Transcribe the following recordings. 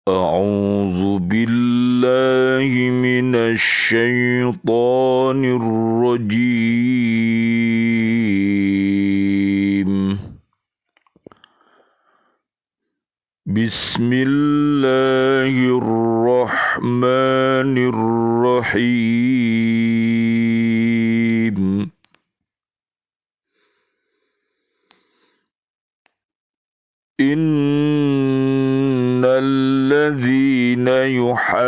أعوذ بالله من الشيطان الرجيم بسم الله الرحمن الرحيم إن الذين يحادون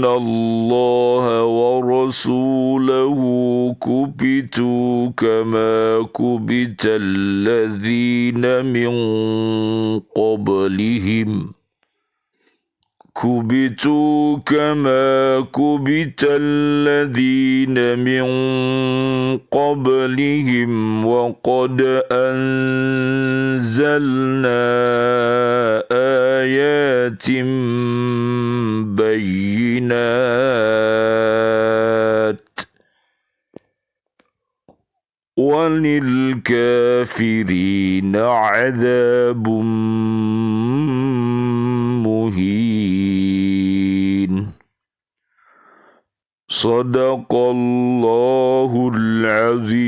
الله ورسوله كبتوا كما كبت الذين من قبلهم كبتوا كما كبت الذين من قبلهم وقد أنزلنا آيات بينات وللكافرين عذاب مهين Sadaqallahul azim.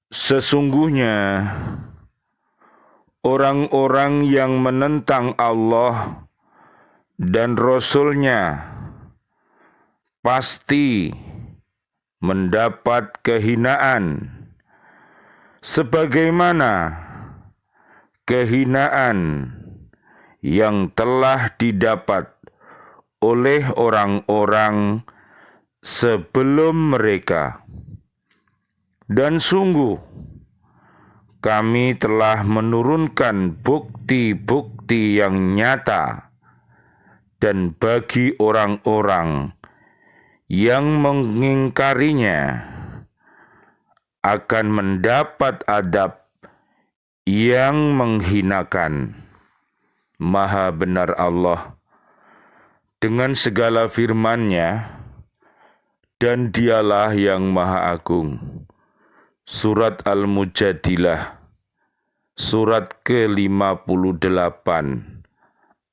Sesungguhnya orang-orang yang menentang Allah dan Rasul-Nya pasti mendapat kehinaan sebagaimana kehinaan yang telah didapat oleh orang-orang sebelum mereka. Dan sungguh kami telah menurunkan bukti-bukti yang nyata, dan bagi orang-orang yang mengingkarinya akan mendapat adab yang menghinakan. Maha benar Allah dengan segala firman-Nya, dan Dialah yang Maha Agung. Surat Al-Mujadilah, surat ke-58,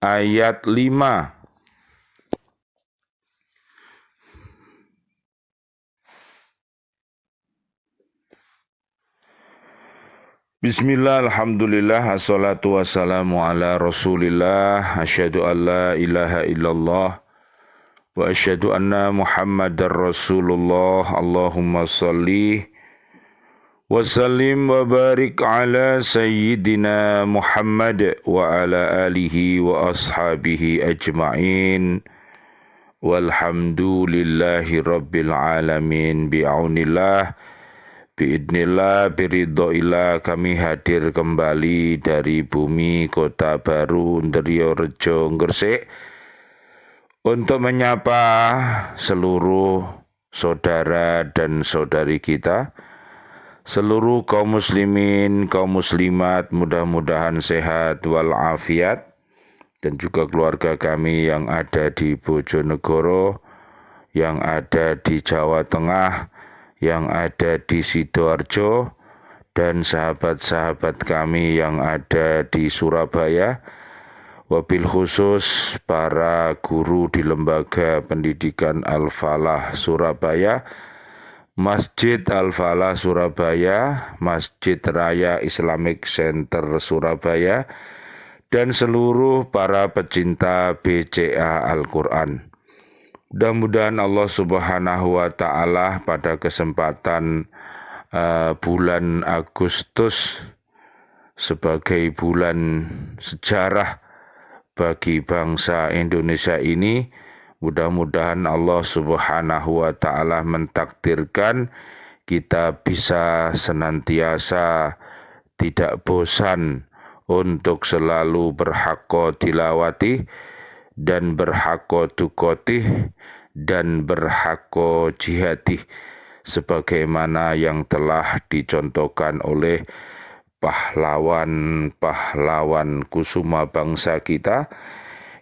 ayat 5. Bismillah, alhamdulillah, assalatu wassalamu ala rasulillah, asyhadu an la ilaha illallah, wa asyhadu anna muhammadar rasulullah. Allahumma salli wa sallim wa barik ala sayyidina Muhammad wa ala alihi wa ashabihi ajma'in, walhamdulillahi rabbil alamin. Bi'aunillah, biidnillah, biridhoillah, kami hadir kembali dari bumi kota baru Ndrio Rejo Gresik untuk menyapa seluruh saudara dan saudari kita, seluruh kaum muslimin, kaum muslimat, mudah-mudahan sehat walafiat, dan juga keluarga kami yang ada di Bojonegoro, yang ada di Jawa Tengah, yang ada di Sidoarjo, dan sahabat-sahabat kami yang ada di Surabaya, wabil khusus para guru di Lembaga Pendidikan Al-Falah Surabaya, Masjid Al-Falah Surabaya, Masjid Raya Islamic Center Surabaya, dan seluruh para pecinta BCA Al-Quran. Mudah-mudahan Allah Subhanahu wa Ta'ala pada kesempatan bulan Agustus sebagai bulan sejarah bagi bangsa Indonesia ini, mudah-mudahan Allah Subhanahu wa Ta'ala mentakdirkan kita bisa senantiasa tidak bosan untuk selalu berhaqqa tilawati dan berhaqqa tuqatih dan berhaqqa jihadih, sebagaimana yang telah dicontohkan oleh pahlawan-pahlawan kusuma bangsa kita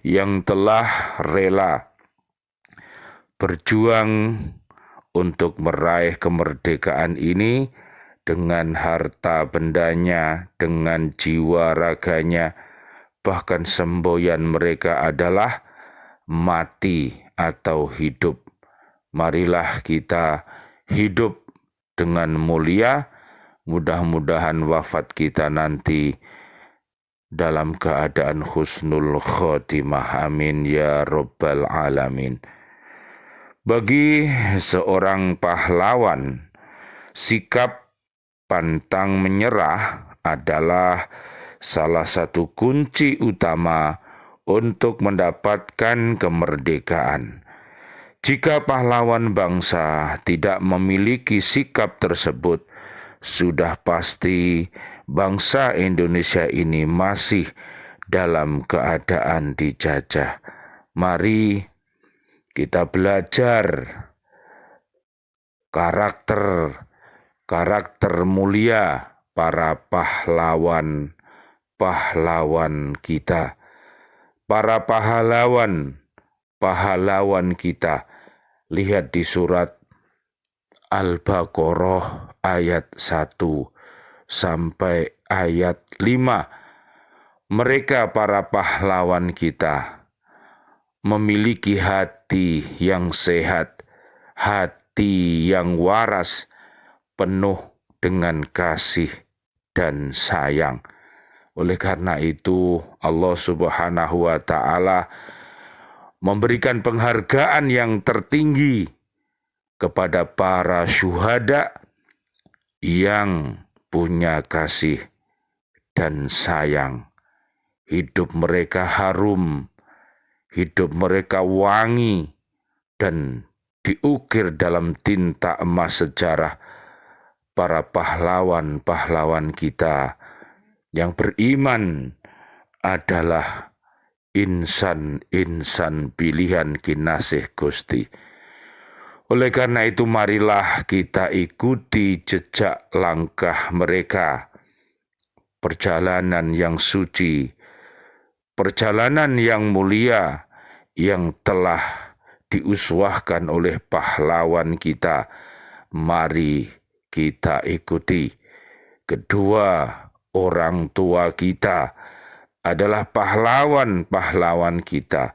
yang telah rela berjuang untuk meraih kemerdekaan ini dengan harta bendanya, dengan jiwa raganya, bahkan semboyan mereka adalah mati atau hidup. Marilah kita hidup dengan mulia, mudah-mudahan wafat kita nanti dalam keadaan husnul khotimah. Amin ya rabbal alamin. Bagi seorang pahlawan, sikap pantang menyerah adalah salah satu kunci utama untuk mendapatkan kemerdekaan. Jika pahlawan bangsa tidak memiliki sikap tersebut, sudah pasti bangsa Indonesia ini masih dalam keadaan dijajah. Mari kita belajar karakter mulia para pahlawan kita. Para pahlawan kita. Lihat di surat Al-Baqarah ayat 1 sampai ayat 5. Mereka para pahlawan kita memiliki hati yang sehat, hati yang waras, penuh dengan kasih dan sayang. Oleh karena itu Allah Subhanahu wa Ta'ala memberikan penghargaan yang tertinggi kepada para syuhada yang punya kasih dan sayang. Hidup mereka harum, hidup mereka wangi, dan diukir dalam tinta emas sejarah para pahlawan kita yang beriman adalah insan pilihan kinasih Gusti. Oleh karena itu marilah kita ikuti jejak langkah mereka. Perjalanan yang suci, perjalanan yang mulia yang telah diuswahkan oleh pahlawan kita. Mari kita ikuti. Kedua orang tua kita adalah pahlawan kita.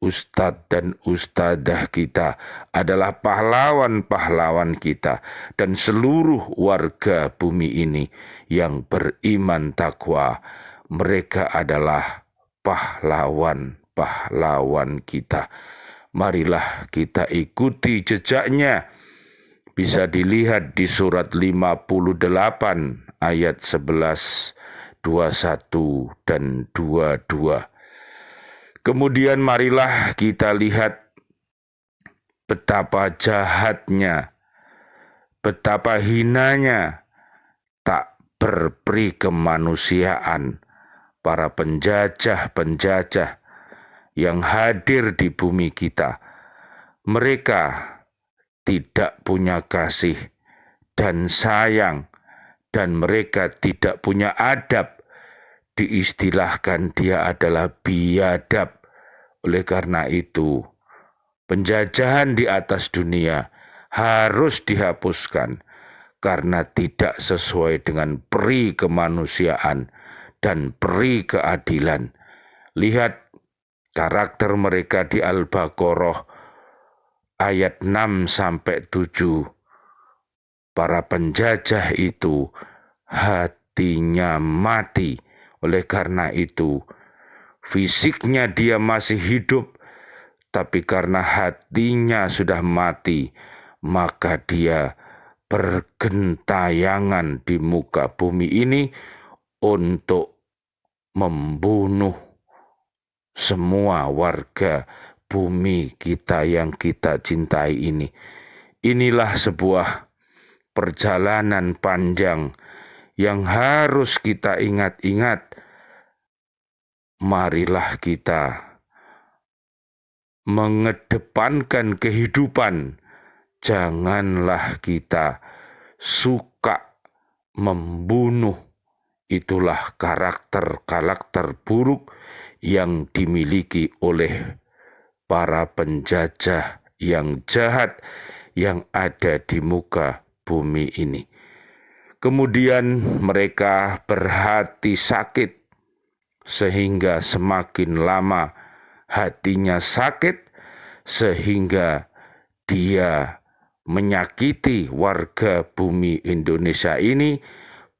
Ustadz dan ustadzah kita adalah pahlawan kita, dan seluruh warga bumi ini yang beriman takwa, mereka adalah pahlawan kita. Marilah kita ikuti jejaknya. Bisa dilihat di surat 58 ayat 11, 21 dan 22. Kemudian marilah kita lihat betapa jahatnya, betapa hinanya tak berperi kemanusiaan para penjajah yang hadir di bumi kita. Mereka tidak punya kasih dan sayang, dan mereka tidak punya adab. Diistilahkan dia adalah biadab. Oleh karena itu, penjajahan di atas dunia harus dihapuskan karena tidak sesuai dengan peri kemanusiaan dan peri keadilan. Lihat karakter mereka di Al-Baqarah ayat 6 sampai 7. Para penjajah itu hatinya mati. Oleh karena itu, fisiknya dia masih hidup, tapi karena hatinya sudah mati, maka dia bergentayangan di muka bumi ini untuk membunuh semua warga bumi kita yang kita cintai ini. Inilah sebuah perjalanan panjang yang harus kita ingat-ingat. Marilah kita mengedepankan kehidupan. Janganlah kita suka membunuh. Itulah karakter buruk yang dimiliki oleh para penjajah yang jahat, yang ada di muka bumi ini. Kemudian mereka berhati sakit, sehingga semakin lama hatinya sakit, sehingga dia menyakiti warga bumi Indonesia ini,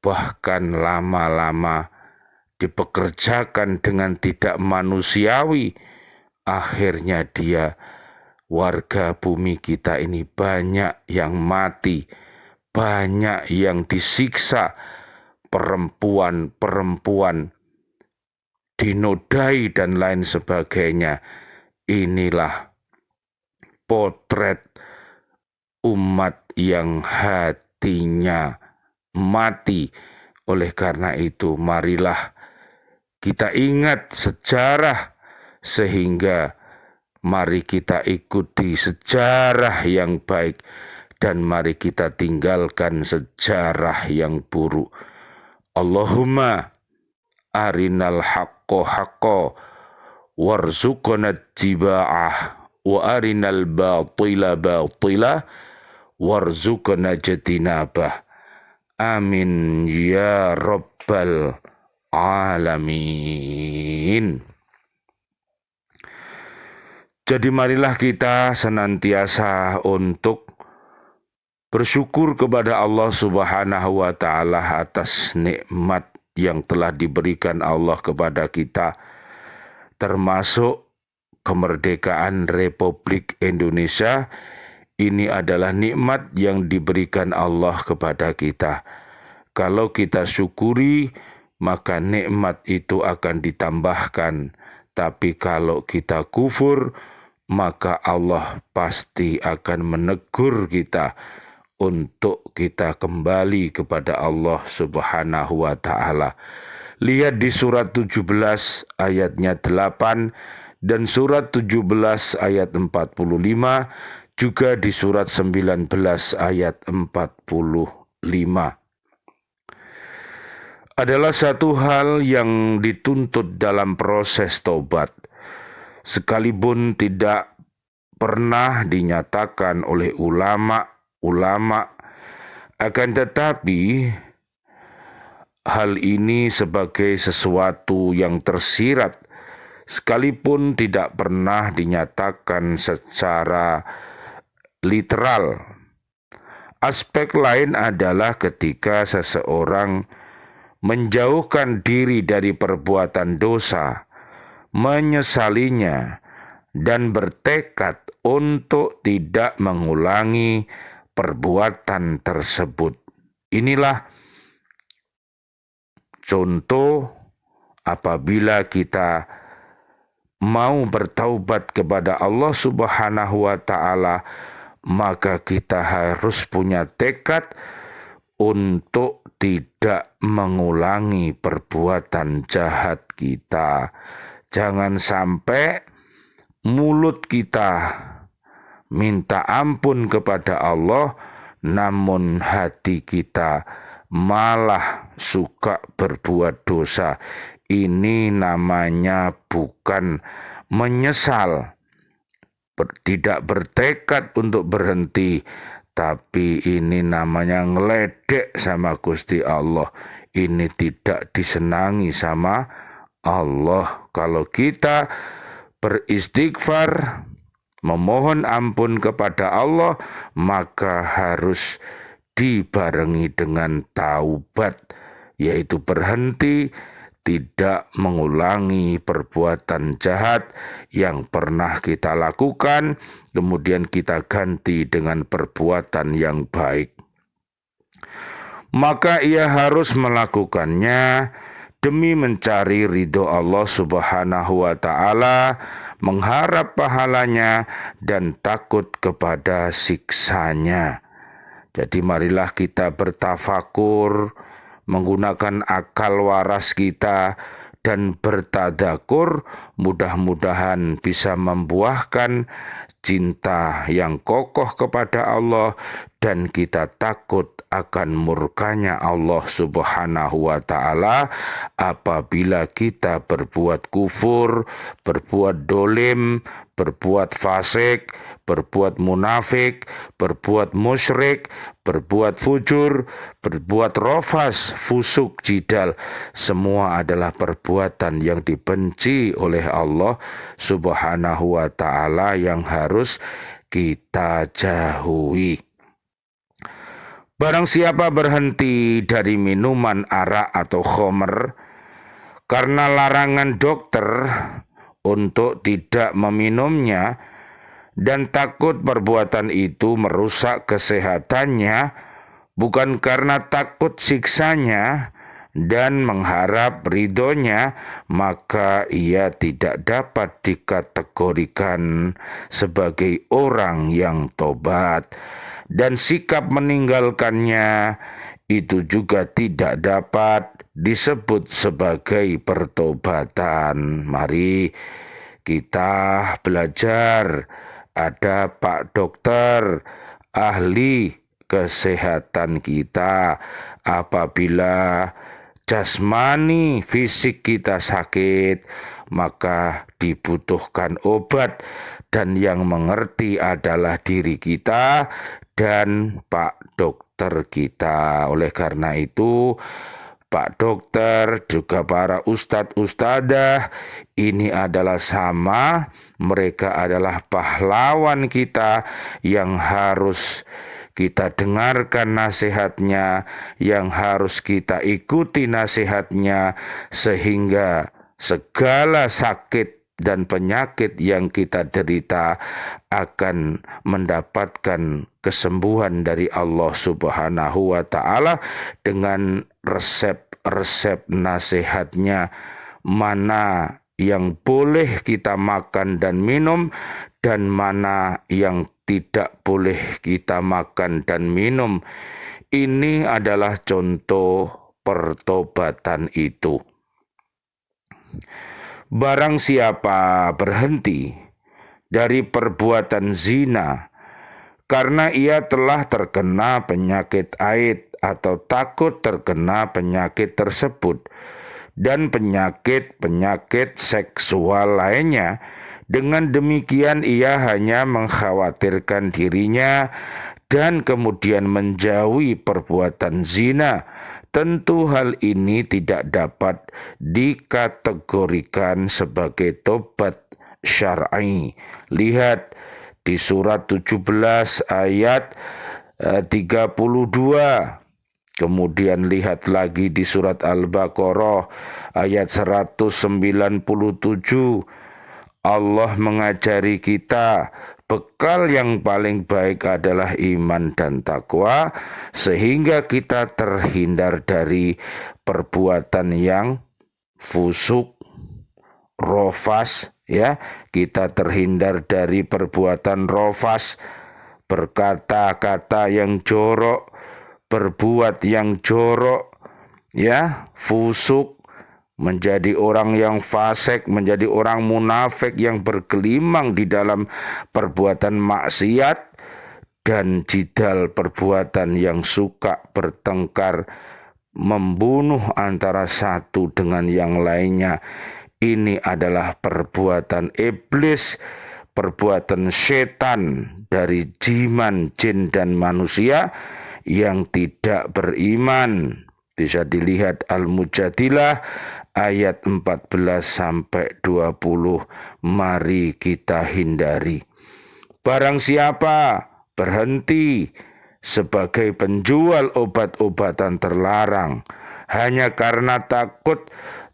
bahkan lama-lama dipekerjakan dengan tidak manusiawi. Akhirnya warga bumi kita ini banyak yang mati, banyak yang disiksa, perempuan-perempuan dinodai dan lain sebagainya. Inilah potret umat yang hatinya mati. Oleh karena itu, marilah kita ingat sejarah, sehingga mari kita ikuti sejarah yang baik dan mari kita tinggalkan sejarah yang buruk. Allahumma arinal haqqo haqqo warzuqna ittiba'ah wa arinal batila batila warzuqna ijtinabah. Amin ya rabbal alamin. Jadi marilah kita senantiasa untuk bersyukur kepada Allah Subhanahu wa Ta'ala atas nikmat yang telah diberikan Allah kepada kita, termasuk kemerdekaan Republik Indonesia. Ini adalah nikmat yang diberikan Allah kepada kita. Kalau kita syukuri, maka nikmat itu akan ditambahkan. Tapi kalau kita kufur, maka Allah pasti akan menegur kita untuk kita kembali kepada Allah Subhanahu wa Ta'ala. Lihat di surat 17 ayatnya 8 dan surat 17 ayat 45, juga di surat 19 ayat 45. Adalah satu hal yang dituntut dalam proses taubat, sekalipun tidak pernah dinyatakan oleh ulama, akan tetapi hal ini sebagai sesuatu yang tersirat, sekalipun tidak pernah dinyatakan secara literal. Aspek lain adalah ketika seseorang menjauhkan diri dari perbuatan dosa, menyesalinya, dan bertekad untuk tidak mengulangi perbuatan tersebut. Inilah contoh apabila kita mau bertaubat kepada Allah Subhanahu wa Ta'ala, maka kita harus punya tekad untuk tidak mengulangi perbuatan jahat kita. Jangan sampai mulut kita minta ampun kepada Allah, namun hati kita malah suka berbuat dosa. Ini namanya bukan menyesal, tidak bertekad untuk berhenti, tapi ini namanya ngeledek sama Gusti Allah. Ini tidak disenangi sama Allah. Kalau kita beristighfar, memohon ampun kepada Allah, maka harus dibarengi dengan taubat, yaitu berhenti, tidak mengulangi perbuatan jahat yang pernah kita lakukan, kemudian kita ganti dengan perbuatan yang baik. Maka ia harus melakukannya demi mencari ridho Allah Subhanahu wa Ta'ala, mengharap pahalanya, dan takut kepada siksanya. Jadi marilah kita bertafakur, menggunakan akal waras kita, dan bertadakur mudah-mudahan bisa membuahkan cinta yang kokoh kepada Allah dan kita takut akan murkanya Allah Subhanahu wa ta'ala apabila kita berbuat kufur, berbuat dolim, berbuat fasik, berbuat munafik, berbuat musyrik, berbuat fujur, berbuat rofas, fusuk, jidal. Semua adalah perbuatan yang dibenci oleh Allah Subhanahu wa ta'ala yang harus kita jauhi. Barang siapa berhenti dari minuman arak atau khomer karena larangan dokter untuk tidak meminumnya dan takut perbuatan itu merusak kesehatannya, bukan karena takut siksanya dan mengharap ridhonya, maka ia tidak dapat dikategorikan sebagai orang yang tobat. Dan sikap meninggalkannya itu juga tidak dapat disebut sebagai pertobatan. Mari kita belajar. Ada Pak Dokter, ahli kesehatan kita. Apabila jasmani fisik kita sakit, maka dibutuhkan obat, dan yang mengerti adalah diri kita dan Pak Dokter kita. Oleh karena itu, Pak Dokter, juga para ustadz-ustadzah, ini adalah sama, mereka adalah pahlawan kita yang harus kita dengarkan nasihatnya, yang harus kita ikuti nasihatnya, sehingga segala sakit dan penyakit yang kita derita akan mendapatkan kesembuhan dari Allah Subhanahu wa ta'ala dengan resep-resep nasihatnya, mana yang boleh kita makan dan minum dan mana yang tidak boleh kita makan dan minum. Ini adalah contoh pertobatan itu. Barang siapa berhenti dari perbuatan zina karena ia telah terkena penyakit haid atau takut terkena penyakit tersebut dan penyakit-penyakit seksual lainnya, dengan demikian ia hanya mengkhawatirkan dirinya dan kemudian menjauhi perbuatan zina. Tentu hal ini tidak dapat dikategorikan sebagai tobat syar'i. Lihat di surat 17 ayat 32. Kemudian lihat lagi di surat Al-Baqarah ayat 197. Allah mengajari kita bekal yang paling baik adalah iman dan takwa, sehingga kita terhindar dari perbuatan yang fusuk, rofas, ya. Kita terhindar dari perbuatan rofas, berkata-kata yang jorok, berbuat yang jorok, ya, fusuk, menjadi orang yang fasik, menjadi orang munafik yang bergelimang di dalam perbuatan maksiat, dan jidal, perbuatan yang suka bertengkar, membunuh antara satu dengan yang lainnya. Ini adalah perbuatan iblis, perbuatan setan dari jiman, jin, dan manusia yang tidak beriman. Bisa dilihat Al-Mujadilah ayat 14 sampai 20. Mari kita hindari. Barang siapa berhenti sebagai penjual obat-obatan terlarang hanya karena takut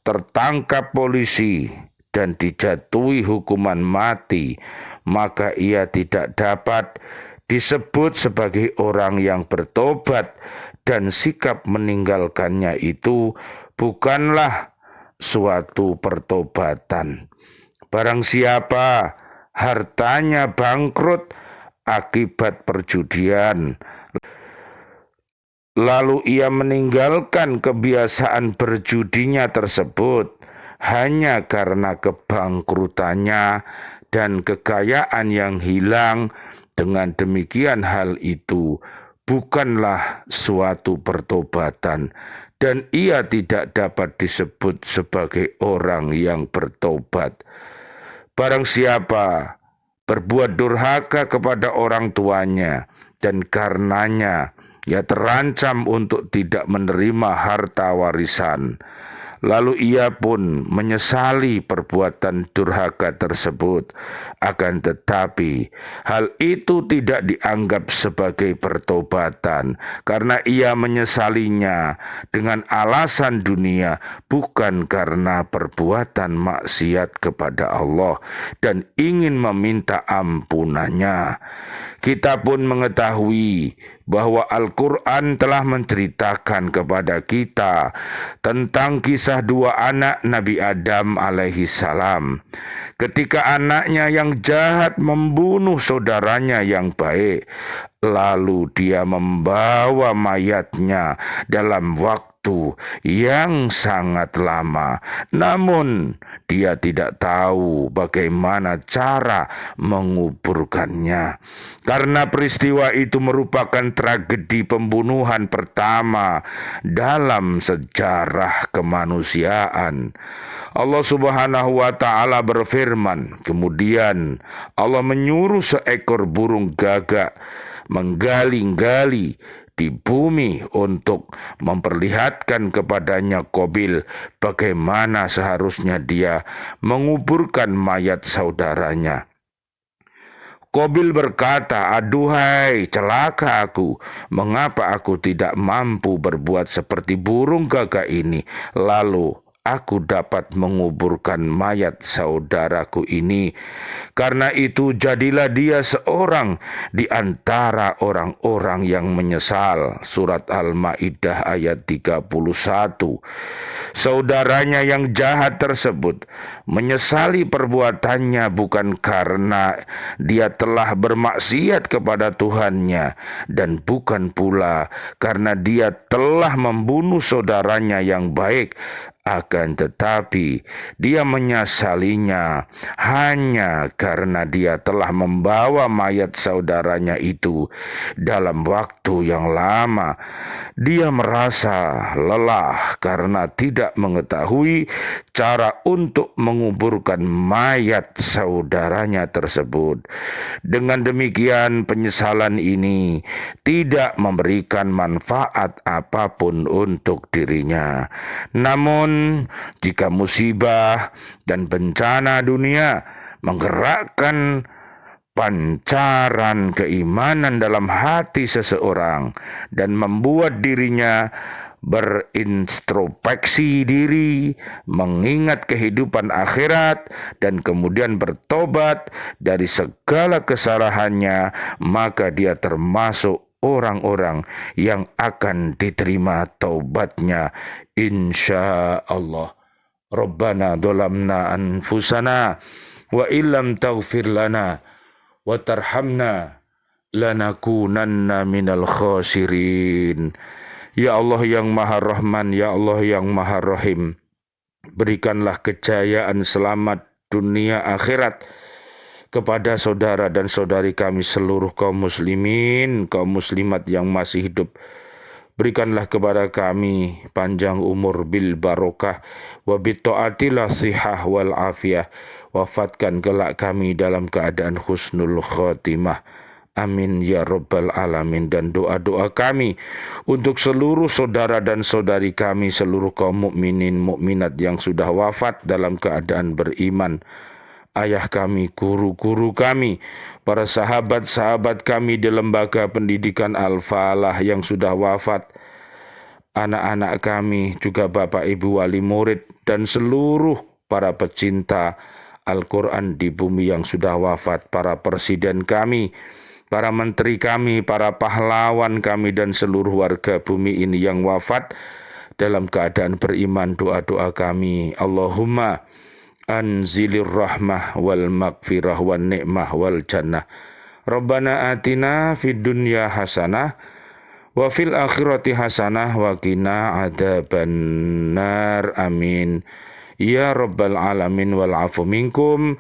tertangkap polisi dan dijatuhi hukuman mati, maka ia tidak dapat disebut sebagai orang yang bertobat, dan sikap meninggalkannya itu bukanlah suatu pertobatan. Barang siapa hartanya bangkrut akibat perjudian, lalu ia meninggalkan kebiasaan berjudinya tersebut hanya karena kebangkrutannya dan kekayaan yang hilang. Dengan demikian hal itu bukanlah suatu pertobatan dan ia tidak dapat disebut sebagai orang yang bertobat. Barang siapa berbuat durhaka kepada orang tuanya dan karenanya ia terancam untuk tidak menerima harta warisan, lalu ia pun menyesali perbuatan durhaka tersebut. Akan tetapi hal itu tidak dianggap sebagai pertobatan karena ia menyesalinya dengan alasan dunia, bukan karena perbuatan maksiat kepada Allah dan ingin meminta ampunannya. Kita pun mengetahui bahwa Al-Quran telah menceritakan kepada kita tentang kisah dua anak Nabi Adam alaihi salam. Ketika anaknya yang jahat membunuh saudaranya yang baik, lalu dia membawa mayatnya dalam waktu yang sangat lama. Namun dia tidak tahu bagaimana cara menguburkannya. Karena peristiwa itu merupakan tragedi pembunuhan pertama dalam sejarah kemanusiaan. Allah Subhanahu wa Ta'ala berfirman, kemudian Allah menyuruh seekor burung gagak menggali-gali di bumi untuk memperlihatkan kepadanya Qabil bagaimana seharusnya dia menguburkan mayat saudaranya. Qabil berkata, "Aduhai, celaka aku, mengapa aku tidak mampu berbuat seperti burung gagak ini, lalu aku dapat menguburkan mayat saudaraku ini. Karena itu jadilah dia seorang di antara orang-orang yang menyesal." Surat Al-Maidah ayat 31. Saudaranya yang jahat tersebut menyesali perbuatannya bukan karena dia telah bermaksiat kepada Tuhannya dan bukan pula karena dia telah membunuh saudaranya yang baik. Akan tetapi dia menyesalinya hanya karena dia telah membawa mayat saudaranya itu dalam waktu yang lama. Dia merasa lelah karena tidak mengetahui cara untuk menguburkan mayat saudaranya tersebut. Dengan demikian penyesalan ini tidak memberikan manfaat apapun untuk dirinya. Namun jika musibah dan bencana dunia menggerakkan pancaran keimanan dalam hati seseorang dan membuat dirinya berintrospeksi diri, mengingat kehidupan akhirat, dan kemudian bertobat dari segala kesalahannya, maka dia termasuk orang-orang yang akan diterima taubatnya insya Allah. Rabbana dolamna anfusana wa illam taghfir lana wa tarhamna lanakunanna minal khasirin. Ya Allah yang Maha Rahman, ya Allah yang Maha Rahim, berikanlah kejayaan selamat dunia akhirat kepada saudara dan saudari kami seluruh kaum muslimin, kaum muslimat yang masih hidup. Berikanlah kepada kami panjang umur bil barokah wa bitta'atilah sihah wal afiyah. Wafatkan kelak kami dalam keadaan husnul khotimah. Amin ya rabbal alamin. Dan doa-doa kami untuk seluruh saudara dan saudari kami, seluruh kaum mukminin mukminat yang sudah wafat dalam keadaan beriman. Ayah kami, guru-guru kami, para sahabat-sahabat kami di lembaga pendidikan Al-Falah yang sudah wafat, anak-anak kami, juga bapak ibu wali murid, dan seluruh para pecinta Al-Quran di bumi yang sudah wafat, para presiden kami, para menteri kami, para pahlawan kami, dan seluruh warga bumi ini yang wafat dalam keadaan beriman. Doa-doa kami, Allahumma anzilir rahmah wal maghfirah wal ni'mah wal jannah. Rabbana atina fid dunya hasanah wa fil akhirati hasanah wa qina adzabannar. Amin ya rabbal alamin wal afu minkum.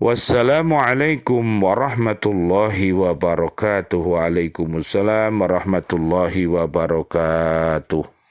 Wassalamualaikum warahmatullahi wabarakatuh. Waalaikumsalam warahmatullahi wabarakatuh.